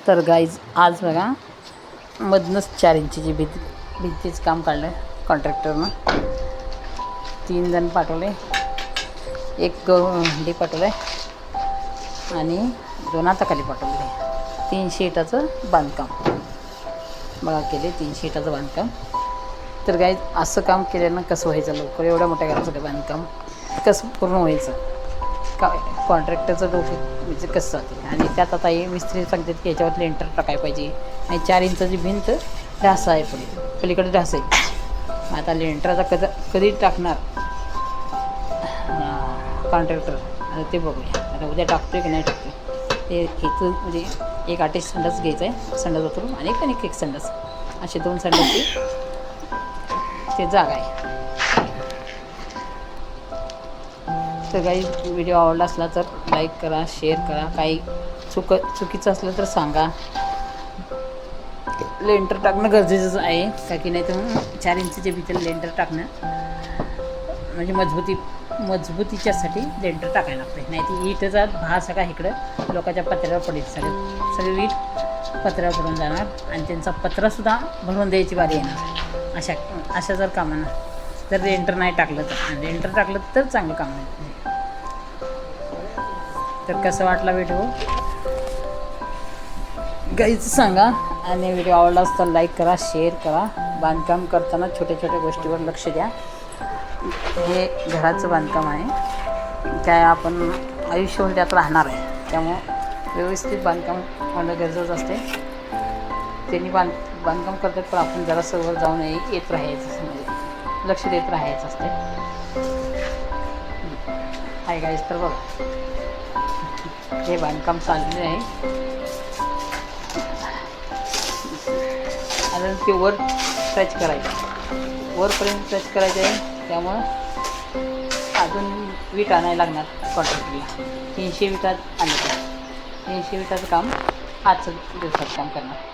तर गाईज आज बघा मधनंच 4 इंचीची भिंतीचं काम काढलं आहे कॉन्ट्रॅक्टरनं. 3 जण पाठवले, एक हंडी पाठवलं आहे आणि 2 हाताखाली पाठवले. 300 इटाचं बांधकाम बघा केले, 300 इटाचं बांधकाम. तर गाईज असं काम केल्यानं कसं व्हायचं लवकर, एवढ्या मोठ्या घराचं बांधकाम कसं पूर्ण व्हायचं, काय कॉन्ट्रॅक्टरचं डोकं म्हणजे कसं जाते. आणि त्यात आता हे मिस्त्री सांगतात की याच्यावर लेंटर टाकायला पाहिजे आणि 4 इंचाची भिंत ढासा आहे, पलीकडे ढासा आहे. आता लेंटरचा कधी टाकणार कॉन्ट्रॅक्टर, आता ते बघूया. आता उद्या टाकतोय की नाही टाकतोय ते इथं. म्हणजे एक अटॅच संडास घ्यायचं आहे, संडास बाथरूम आणि एक संडास, असे 2 संडासची ते जागा आहे. तर काही व्हिडिओ आवडला असला तर लाईक करा, शेअर करा. काही चुकीचं असलं तर सांगा. लेंटर टाकणं गरजेचंच आहे का की नाही तर 4 इंचच्या भीतीला लेंटर टाकणं म्हणजे मजबूतीच्यासाठी लेंटर टाकायला लागते. नाही ती ईटचा भार सगळा इकडं लोकांच्या पत्र्यावर पडेल, सगळी वीट पत्र्यावर पडून जाणार आणि त्यांचा पत्रासुद्धा भरून द्यायची बारी येणार. अशा जर कामांना जर लेंटर नाही टाकलं तर, लेंटर टाकलं तर चांगलं काम आहे. तर कसं वाटला व्हिडिओ गाईच सांगा. आणि व्हिडिओ आवडला असता लाईक करा, शेअर करा. बांधकाम करताना छोट्या छोट्या गोष्टीवर लक्ष द्या. हे घराचं बांधकाम आहे, काय आपण आयुष्यभर त्यात राहणार आहे, त्यामुळं व्यवस्थित बांधकाम होणं गरजेचं असते. त्यांनी बांधकाम करतात पण आपण जरासं वर जाऊन येत राहायचं, म्हणजे लक्ष देत राहायचं असते. हाय गाईज, तर बघा हे बांधकाम चाललेलं आहे. अजून ते वर टच करायचं, वरपर्यंत टच करायचं आहे, त्यामुळं अजून वीट आणायला लागणार कॉन्ट्रॅक्टरला. 300 विटात आणलं, 300 विटाचं काम आजच्या दिवसात काम करणार.